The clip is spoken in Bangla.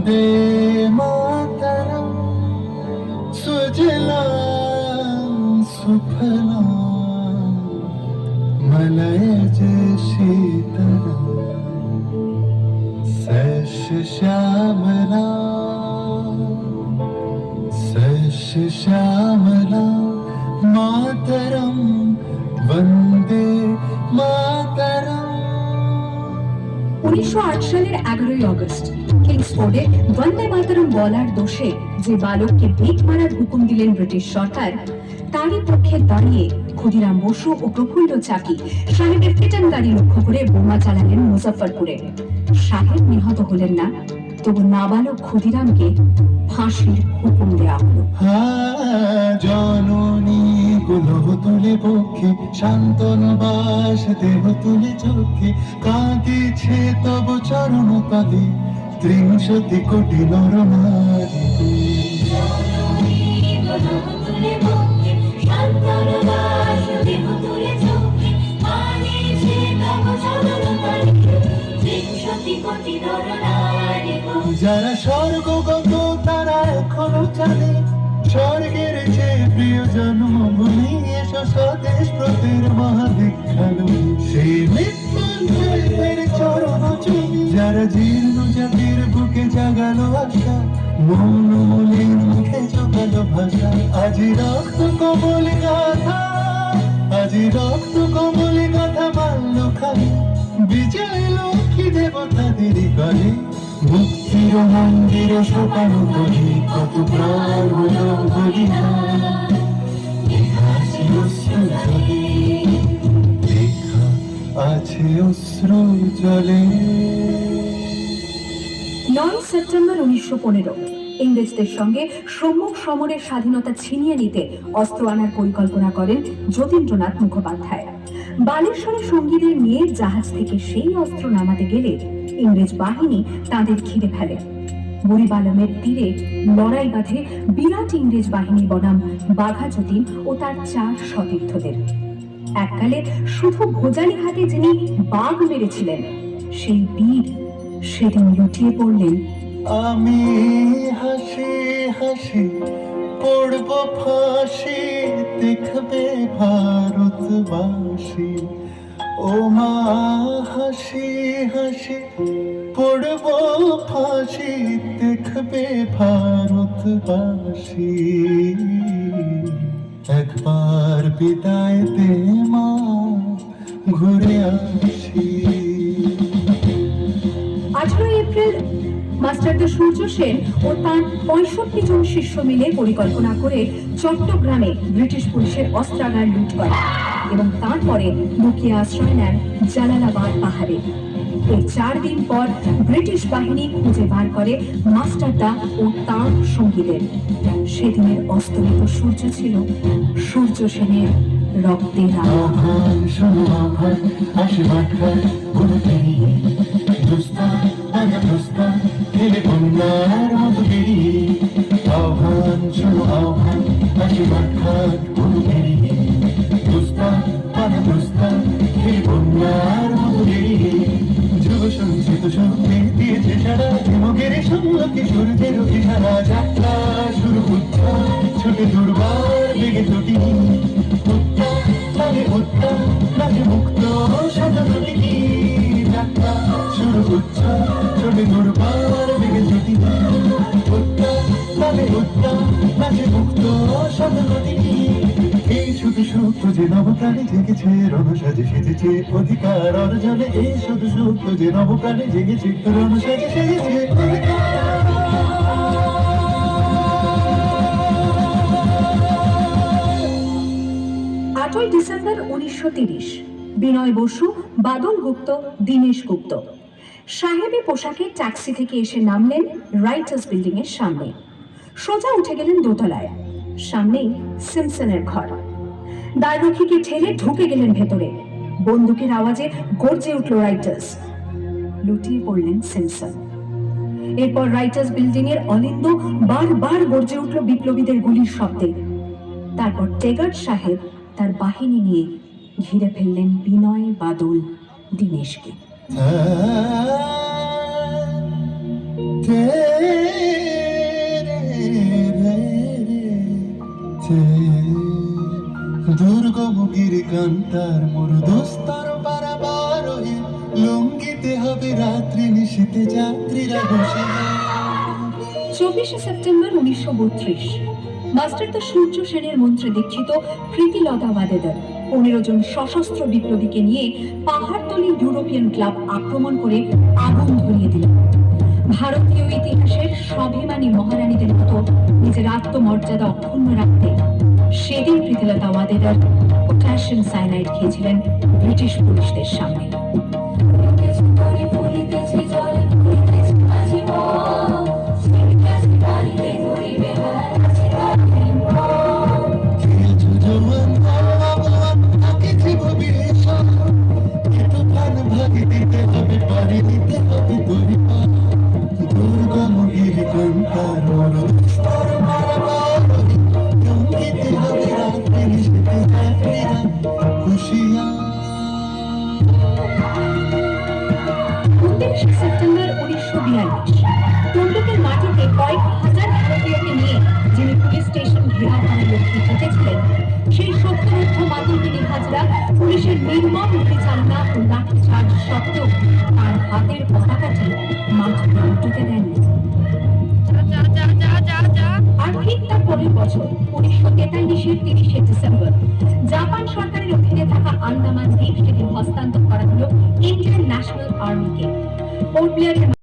वन्दे मातरं सुजलां सुफलां मलयज शीतलां सस्यश्यामलां सस्यश्यामलां मातरं वन्दे मातरं। 1908 সালের 11ই আগস্ট কিংসফোর্ডে বন্দে মাতরম বলার দোষে যে বালককে ভিক মারার হুকুম দিলেন ব্রিটিশ সরকার, তারই পক্ষে দাঁড়িয়ে ক্ষুদিরাম বসু ও প্রফুল্ল চাকি সাহেবের ফিটন গাড়ি লক্ষ্য করে বোমা চালালেন মুজফ্ফরপুরে। সাহেব নিহত হলেন না, তবু নাবালক ক্ষুদিরামকে ফাঁসির হুকুম দেওয়া হলো। জননী গুলো তুলে পক্ষে শান্তন বাস দেহ তুলে চোখে কাঁদিছে তব চরণ তলে ৩০ কোটি নর নারী। যারা স্বর্গগত তারা এখনো জানে স্বর্গের যে প্রিয় জন্মভূমি এসো স্বদেশ প্রতির মহাদীক্ষালু সেই মৃত্যুঞ্জয়ের চরণ চুমি। যারা জীর্ণ জাতির বুকে জাগালো আশা মৌন মলিন মুখে জোগালো ভাষা। আজি রক্ত কমল গাথা আজি রক্ত কমল গাথা মাল্য খালি বিজয় লক্ষ্মী দেবতাদের কালে। মুক্তির মন্দিরে শোকানো করি কত প্রাণ হলো বলিদান। লেখা আছে অশ্রু জলে লেখা আছে অশ্রু জলে। 9 সেপ্টেম্বর 1915 ইংরেজদের সঙ্গে সম্মুখ সমরের স্বাধীনতা ছিনিয়ে নিতে অস্ত্র আনার পরিকল্পনা করেন যতীন্দ্রনাথ মুখোপাধ্যায়। বালেশ্বরে সঙ্গীদের নিয়ে জাহাজ থেকে সেই অস্ত্র নামাতে গেলে ইংরেজ বাহিনী তাদের ঘিরে ফেলে। বুড়িবালমের তীরে লড়াই বাঁধে বিরাট ইংরেজ বাহিনী বনাম বাঘা যতীন ও তার 4 সতীর্থদের। এককালে শুধু ভোজালি হাতে যিনি বাঘ মেরেছিলেন, সেই বীর সেদিন লুটিয়ে পড়লেন। আমি হাসি হাসি পড়ব ফাঁসি দেখবে ভারতবাসী। ও মা হাসি হাসি পড়ব ফাঁসি দেখবে ভারতবাসী। একবার বিদায় দে মা ঘুরে আসি। 18 এপ্রিল মাস্টারদা সূর্য সেন ও তার 65 জন শিষ্য মিলে পরিকল্পনা করে চট্টগ্রামে ব্রিটিশ পুলিশের অস্ত্রাগার লুট করে এবং তারপরে লুকিয়ে আশ্রয় নেন জালালাবাদ পাহাড়ে। এই 4 দিন পর ব্রিটিশ বাহিনী খুঁজে বার করে মাস্টারদা ও তার সঙ্গীদের। সেদিনের অস্তমিত সূর্য ছিল সূর্য সেনের রক্তের আহ্বান শোনো আহ্বান আশীর্বাদ খান কোনো পেরিয়ে দুস্তান আগে দুস্তান খেলে বন্যার মতো বেরিয়ে। আহ্বান শোনো আহ্বান আশীর্বাদ খান কোনো পেরিয়ে দুস্তান আগে দুস্তান খেলে বন্যার মতো বেরিয়ে। যুব সঞ্চিত শক্তি দিয়েছে সারা যুবকের সম্মুখে সূর্যের ইশারা। যাত্রা শুরু উত্থান ছুটে দুর্বার বেগে দুটি উত্তম নাচে মুক্ত সাজানো কি যাত্রা শুরু উচ্চান ছুটে দুর্বার বেগে ছুটি। উত্তম নাচে মুক্ত সাজানো কি। এই শুধু সূত্র যে নবপ্রাণে জেগেছে রণসাজে সেজেছে অধিকার অর্জনে। এই শুধু সূত্র যে নবপ্রাণে জেগেছে রণসাজে সেজেছে অধিকার। 8 ডিসেম্বর 1930 বিনয় বসু, বাদল গুপ্ত, দীনেশ গুপ্ত সাহেবী পোশাকে ট্যাক্সি থেকে এসে নামলেন রাইটার্স বিল্ডিং এর সামনে। সোজা উঠে গেলেন দোতলায়। সামনেই সিমসনের ঘর। দ্বাররক্ষীকে ঠেলে ঢুকে গেলেন ভেতরে। বন্দুকের আওয়াজে গর্জে উঠল রাইটার্স। লুটিয়ে পড়লেন সিমসন। এরপর রাইটার্স বিল্ডিং এর অলিন্দ বারবার গর্জে উঠল বিপ্লবীদের গুলির শব্দে। তারপর টেগার্ট সাহেব তার বাহিনী নিয়ে ঘিরে ফেললেন বিনয়, বাদল, দীনেশকে। দুর্গমুখীর কান্তার মরু দোস্তার পারাবার হয়ে লঙ্ঘিতে হবে রাত্রি নিশীতে যাত্রীরা বসে 24শে সেপ্টেম্বর 1932 মাস্টার দ্য সূর্য সেনের মন্ত্রে দীক্ষিত প্রীতিলতা ওয়াদেদার 15 জন সশস্ত্র বিপ্লবীকে নিয়ে পাহাড়তলি ইউরোপিয়ান ক্লাব আক্রমণ করে আগুন ধরিয়ে দিল। ভারতীয় ইতিহাসের স্বাভিমানী মহারানীদের মতো নিজের আত্মমর্যাদা অক্ষুণ্ণ রাখতে সেদিন প্রীতিলতা ওয়াদেদার পটাশিয়াম সায়ানাইড খেয়েছিলেন ব্রিটিশ পুলিশদের সামনে। দুর্গমুখীর কান্তার মরু দোস্তার পারাবার হয়ে লঙ্ঘিতে হবে রাত্রি নিশীতে যাত্রীরা খুশিয়া 29শে সেপ্টেম্বর 1942 তমলুকের মাটিতে কয়েক হাজার ভারতীয়কে নিয়ে যিনি পুলিশ স্টেশন ঘেরাও করার লক্ষ্যে জিতেছিলেন, সেই সত্যরুদ্ধ মাতঙ্গিনী হাজরা পুলিশের নির্মম পরিচালনা ও লাঠিচার্জ সত্ত্বেও তার হাতের পতাকাটি মাটিতে উল্টে দেননি। আর ঠিক তার পরের বছর 1943-এর 30শে ডিসেম্বর জাপান সরকারের অধীনে থাকা আন্দামান দ্বীপ সেদিন হস্তান্তর করা হলো ইন্ডিয়ান ন্যাশনাল আর্মিকে। পোর্ট ব্লেয়ারের